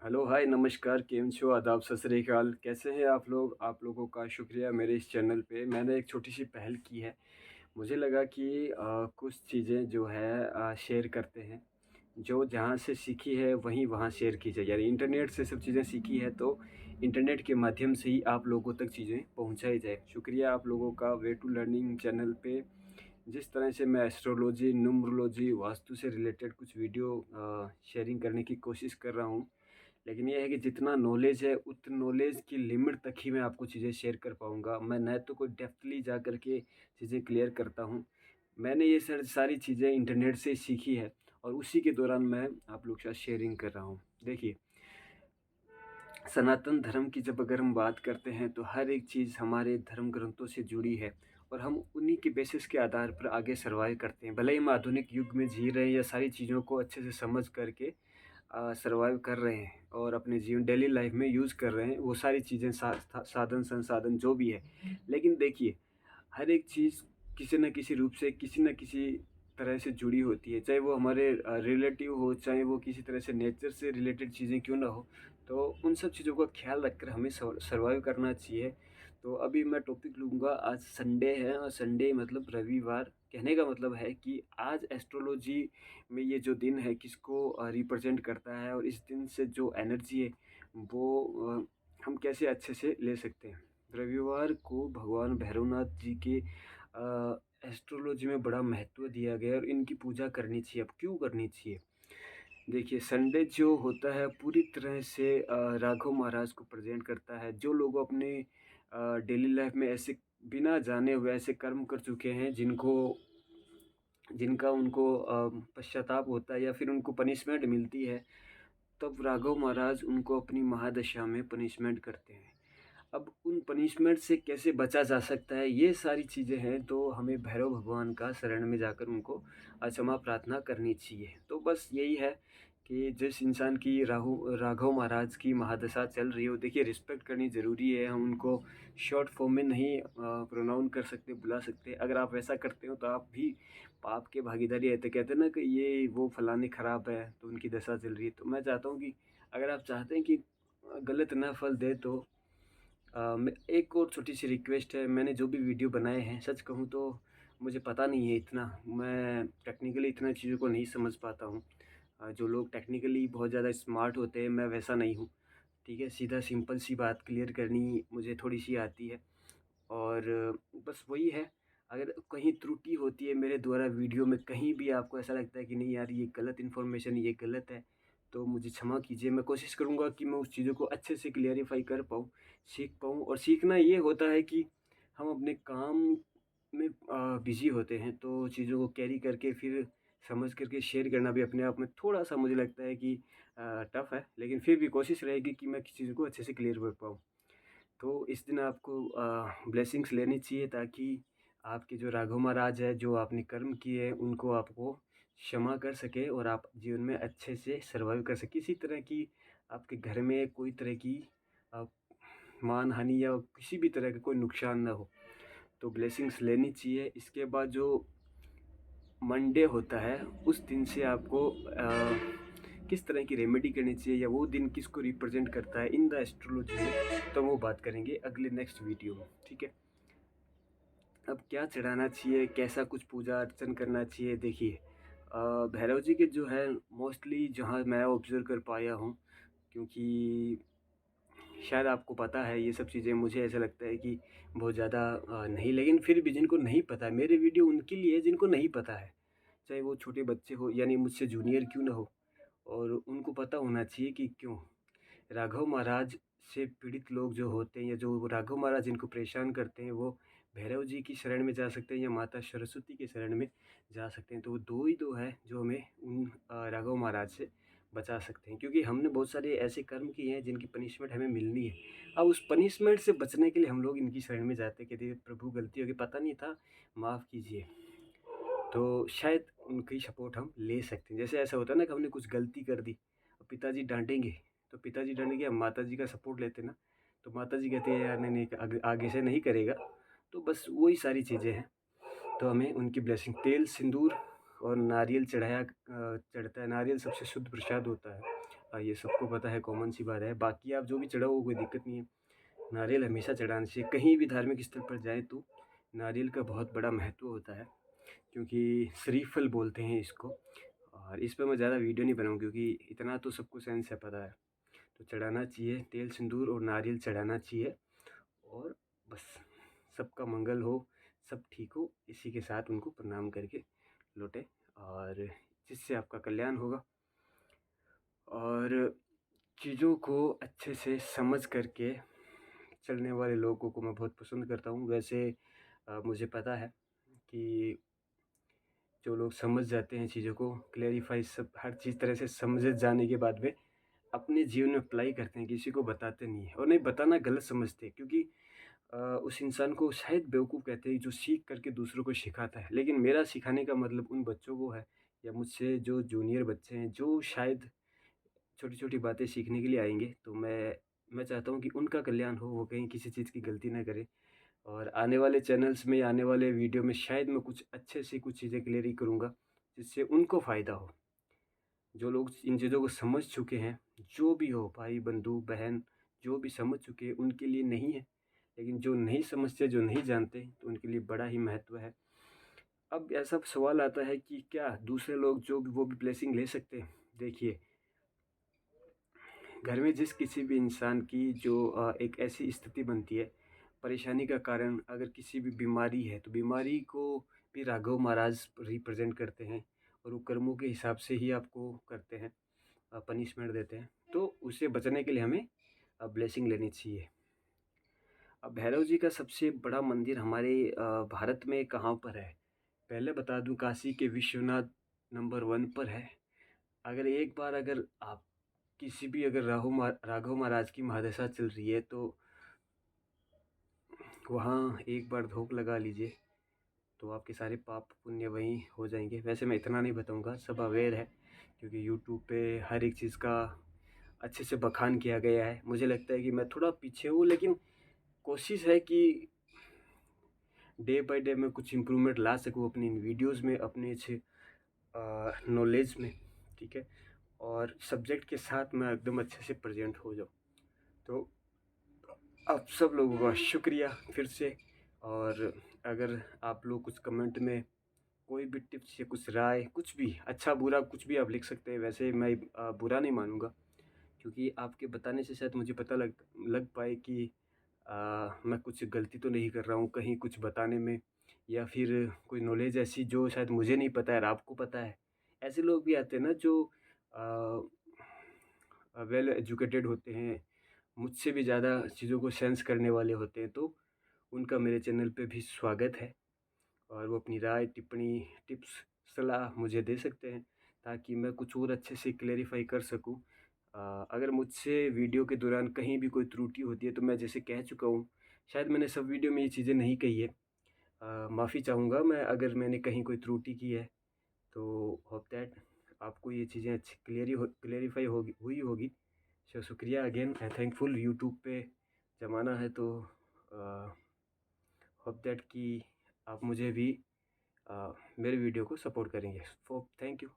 Hello, हाय, नमस्कार, केम छो, आदाब, सत श्री अकाल। कैसे हैं आप लोग? आप लोगों का शुक्रिया मेरे इस चैनल पे मैंने एक छोटी-सी पहल की है। मुझे लगा कि कुछ चीज़ें जो है शेयर करते हैं। जो जहाँ से सीखी है वहीं वहाँ शेयर की जाए। यानी इंटरनेट से सब चीज़ें सीखी है तो इंटरनेट के माध्यम से ही आप लोगों तक चीज़ें पहुँचाई जाए। शुक्रिया आप लोगों का वे टू लर्निंग चैनल पे जिस तरह से मैं एस्ट्रोलॉजी, न्यूमरोलॉजी, वास्तु से रिलेटेड कुछ वीडियो शेयरिंग करने की कोशिश कर रहा हूँ। लेकिन ये है कि जितना नॉलेज है उत नॉलेज की लिमिट तक ही मैं आपको चीज़ें शेयर कर पाऊँगा। मैं न तो कोई डेप्थली जा कर के चीज़ें क्लियर करता हूँ। मैंने ये सारी चीज़ें इंटरनेट से सीखी है और उसी के दौरान मैं आप लोग के साथ शेयरिंग कर रहा हूँ। देखिए, सनातन धर्म की जब अगर हम बात करते हैं तो हर एक चीज़ हमारे धर्म ग्रंथों से जुड़ी है और हम उन्हीं के बेसिस के आधार पर आगे सर्वाइव करते हैं। भले ही हम आधुनिक युग में जी रहे हैं या सारी चीज़ों को अच्छे से समझ करके सर्वाइव कर रहे हैं और अपने जीवन डेली लाइफ में यूज़ कर रहे हैं, वो सारी चीज़ें साधन संसाधन जो भी है। लेकिन देखिए, हर एक चीज़ किसी न किसी रूप से किसी न किसी तरह से जुड़ी होती है, चाहे वो हमारे रिलेटिव हो, चाहे वो किसी तरह से नेचर से रिलेटेड चीज़ें क्यों ना हो। तो उन सब चीज़ों का ख़्याल रखकर हमें सर्वाइव करना चाहिए। तो अभी मैं टॉपिक लूँगा, आज संडे है और संडे मतलब रविवार। कहने का मतलब है कि आज एस्ट्रोलॉजी में ये जो दिन है किसको रिप्रेज़ेंट करता है और इस दिन से जो एनर्जी है वो हम कैसे अच्छे से ले सकते हैं। रविवार को भगवान भैरवनाथ जी के एस्ट्रोलॉजी में बड़ा महत्व दिया गया है और इनकी पूजा करनी चाहिए। अब क्यों करनी चाहिए? देखिए, संडे जो होता है पूरी तरह से राघव महाराज को प्रेज़ेंट करता है। जो लोग अपने डेली लाइफ़ में ऐसे बिना जाने हुए ऐसे कर्म कर चुके हैं जिनका उनको पश्चाताप होता है या फिर उनको पनिशमेंट मिलती है, तब राघव महाराज उनको अपनी महादशा में पनिशमेंट करते हैं। अब उन पनिशमेंट से कैसे बचा जा सकता है, ये सारी चीज़ें हैं, तो हमें भैरव भगवान का शरण में जाकर उनको क्षमा प्रार्थना करनी चाहिए। तो बस यही है कि जिस इंसान की राघव महाराज की महादशा चल रही हो, देखिए रिस्पेक्ट करनी ज़रूरी है। हम उनको शॉर्ट फॉर्म में नहीं प्रोनाउन कर सकते, बुला सकते। अगर आप वैसा करते हो तो आप भी पाप के भागीदारी है। तो कहते हैं ना कि ये वो फलाने ख़राब है, तो उनकी दशा चल रही है। तो मैं चाहता हूँ कि अगर आप चाहते हैं कि गलत ना फल दे तो मैं एक और छोटी-सी रिक्वेस्ट है, मैंने जो भी वीडियो बनाए हैं, सच कहूँ तो मुझे पता नहीं है इतना, मैं टेक्निकली इतना चीज़ों को नहीं समझ पाता हूँ। जो लोग टेक्निकली बहुत ज़्यादा स्मार्ट होते हैं, मैं वैसा नहीं हूँ, ठीक है? सीधा सिंपल सी बात क्लियर करनी मुझे थोड़ी-सी आती है और बस वही है, अगर कहीं त्रुटि होती है मेरे द्वारा वीडियो में, कहीं भी आपको ऐसा लगता है कि नहीं यार ये गलत इन्फॉर्मेशन, ये गलत है, तो मुझे क्षमा कीजिए। मैं कोशिश करूँगा कि मैं उस चीज़ों को अच्छे से क्लेरिफ़ाई कर पाऊँ, सीख पाऊँ और सीखना ये होता है कि हम अपने काम में बिज़ी होते हैं, तो चीज़ों को कैरी करके फिर समझ कर के शेयर करना भी अपने आप में थोड़ा-सा मुझे लगता है कि टफ़ है, लेकिन फिर भी कोशिश रहेगी कि मैं किसी चीज़ को अच्छे से क्लियर कर पाऊँ। तो इस दिन आपको ब्लेसिंग्स लेनी चाहिए ताकि आपके जो राघव महाराज है, जो आपने कर्म किए हैं, उनको आपको क्षमा कर सकें और आप जीवन में अच्छे से सर्वाइव कर सकें। किसी तरह की आपके घर में कोई तरह की अ, मानहानि या किसी भी तरह का कोई नुकसान ना हो, तो ब्लेसिंग्स लेनी चाहिए। इसके बाद जो मंडे होता है, उस दिन से आपको किस तरह की रेमेडी करनी चाहिए या वो दिन किसको रिप्रेज़ेंट करता है इन द एस्ट्रोलॉजी में, तो वो बात करेंगे अगले नेक्स्ट वीडियो में, ठीक है? अब क्या चढ़ाना चाहिए, कैसा कुछ पूजा अर्चन करना चाहिए, देखिए भैरव जी के जो है मोस्टली जहाँ मैं ऑब्ज़र्व कर पाया हूँ, क्योंकि शायद आपको पता है ये सब चीज़ें, मुझे ऐसा लगता है कि बहुत ज़्यादा नहीं, लेकिन फिर भी जिनको नहीं पता है, मेरे वीडियो उनके लिए है जिनको नहीं पता है। चाहे वो छोटे बच्चे हो यानी मुझसे जूनियर क्यों ना हो, और उनको पता होना चाहिए कि क्यों राघव महाराज से पीड़ित लोग जो होते हैं या जो राघव महाराज जिनको परेशान करते हैं, वो भैरव जी की शरण में जा सकते हैं या माता सरस्वती के शरण में जा सकते हैं। तो वो दो ही तो है जो हमें उन राघव महाराज से बचा सकते हैं, क्योंकि हमने बहुत सारे ऐसे कर्म किए हैं जिनकी पनिशमेंट हमें मिलनी है। अब उस पनिशमेंट से बचने के लिए हम लोग इनकी शरण में जाते हैं, कहते हैं प्रभु गलती हो गई, पता नहीं था, माफ़ कीजिए। तो शायद उनकी सपोर्ट हम ले सकते हैं। जैसे ऐसा होता है ना कि हमने कुछ गलती कर दी, और पिताजी डाँटेंगे, तो पिताजी डाँटेंगे, हम माताजी का सपोर्ट लेते हैं ना, तो माताजी कहती है यार नहीं, नहीं आगे आगे से नहीं करेगा। तो बस वही सारी चीज़ें हैं। तो हमें उनकी ब्लेसिंग, तेल, सिंदूर और नारियल चढ़ाया चढ़ता है। नारियल सबसे शुद्ध प्रसाद होता है। ये सबको पता है, कॉमन सी बात है। बाकी आप जो भी चढ़ाओ कोई दिक्कत नहीं है। नारियल हमेशा चढ़ाना चाहिए, कहीं भी धार्मिक स्थल पर जाएँ तो नारियल का बहुत बड़ा महत्व होता है, क्योंकि श्रीफल बोलते हैं इसको। और इस पे मैं ज़्यादा वीडियो नहीं बनाऊँ क्योंकि इतना तो सबको सेंस है, पता है। तो चढ़ाना चाहिए, तेल सिंदूर और नारियल चढ़ाना चाहिए, और बस सबका मंगल हो, सब ठीक हो, इसी के साथ उनको प्रणाम करके लौटें, और जिससे आपका कल्याण होगा। और चीज़ों को अच्छे से समझ करके चलने वाले लोगों को मैं बहुत पसंद करता हूँ। वैसे मुझे पता है कि जो लोग समझ जाते हैं चीज़ों को, क्लैरिफ़ाई सब हर चीज़ तरह से समझ जाने के बाद में अपने जीवन में अप्लाई करते हैं, किसी को बताते नहीं हैं, और नहीं बताना गलत समझते हैं, क्योंकि उस इंसान को शायद बेवकूफ़ कहते हैं जो सीख करके दूसरों को सिखाता है। लेकिन मेरा सिखाने का मतलब उन बच्चों को है, या मुझसे जो जूनियर बच्चे हैं जो शायद छोटी-छोटी बातें सीखने के लिए आएँगे, तो मैं चाहता हूँ कि उनका कल्याण हो, वो कहीं किसी चीज़ की गलती ना करें। और आने वाले चैनल्स में, आने वाले वीडियो में शायद मैं कुछ अच्छे से कुछ चीज़ें क्लियर ही करूँगा, जिससे उनको फ़ायदा हो। जो लोग इन चीज़ों को समझ चुके हैं, जो भी हो, भाई, बंधु, बहन, जो भी समझ चुके हैं उनके लिए नहीं है, लेकिन जो नहीं समझते, जो नहीं जानते, तो उनके लिए बड़ा ही महत्व है। अब ऐसा सवाल आता है कि क्या दूसरे लोग जो भी वो भी ब्लेसिंग ले सकते हैं? देखिए, घर में जिस किसी भी इंसान की जो एक ऐसी स्थिति बनती है, परेशानी का कारण अगर किसी भी बीमारी है, तो बीमारी को भी राघव महाराज रिप्रेज़ेंट करते हैं, और वो कर्मों के हिसाब से ही आपको करते हैं, पनिशमेंट देते हैं। तो उससे बचने के लिए हमें ब्लेसिंग लेनी चाहिए। अब भैरव जी का सबसे बड़ा मंदिर हमारे भारत में कहाँ पर है? पहले बता दूँ, काशी के विश्वनाथ नंबर 1 पर है। अगर एक बार अगर आप किसी भी अगर राघव महाराज की महादशा चल रही है, तो वहाँ एक बार धूप लगा लीजिए, तो आपके सारे पाप पुण्य वहीं हो जाएंगे। वैसे मैं इतना नहीं बताऊंगा, सब अवेयर है, क्योंकि यूट्यूब पे हर एक चीज़ का अच्छे से बखान किया गया है। मुझे लगता है कि मैं थोड़ा पीछे हूँ, लेकिन कोशिश है कि डे बाय डे मैं कुछ इम्प्रूवमेंट ला सकूँ अपनी इन वीडियोज़ में, अपने अच्छे नॉलेज में, ठीक है? और सब्जेक्ट के साथ मैं एकदम अच्छे से प्रेजेंट हो जाऊँ। तो आप सब लोगों का शुक्रिया फिर से। और अगर आप लोग कुछ कमेंट में कोई भी टिप्स या कुछ राय, कुछ भी अच्छा बुरा कुछ भी आप लिख सकते हैं। वैसे मैं बुरा नहीं मानूंगा, क्योंकि आपके बताने से शायद मुझे पता लग लग पाए कि मैं कुछ गलती तो नहीं कर रहा हूँ कहीं कुछ बताने में, या फिर कोई नॉलेज ऐसी जो शायद मुझे नहीं पता है और आपको पता है। ऐसे लोग भी आते हैं ना जो वेल एजुकेटेड होते हैं, मुझसे भी ज़्यादा चीज़ों को सेंस करने वाले होते हैं, तो उनका मेरे चैनल पे भी स्वागत है। और वो अपनी राय, टिप्पणी, टिप्स, सलाह मुझे दे सकते हैं, ताकि मैं कुछ और अच्छे से क्लैरिफ़ाई कर सकूँ। अगर मुझसे वीडियो के दौरान कहीं भी कोई त्रुटि होती है, तो मैं जैसे कह चुका हूँ, शायद मैंने सब वीडियो में ये चीज़ें नहीं कही है। माफ़ी चाहूँगा मैं अगर मैंने कहीं कोई त्रुटि की है, तो होप दैट आपको ये चीज़ें अच्छी क्लेरिफ़ाई हुई होगी। सो शुक्रिया अगेन, थैंकफुल। यूट्यूब पे ज़माना है, तो होप दैट कि आप मुझे भी मेरे वीडियो को सपोर्ट करेंगे। Thank you.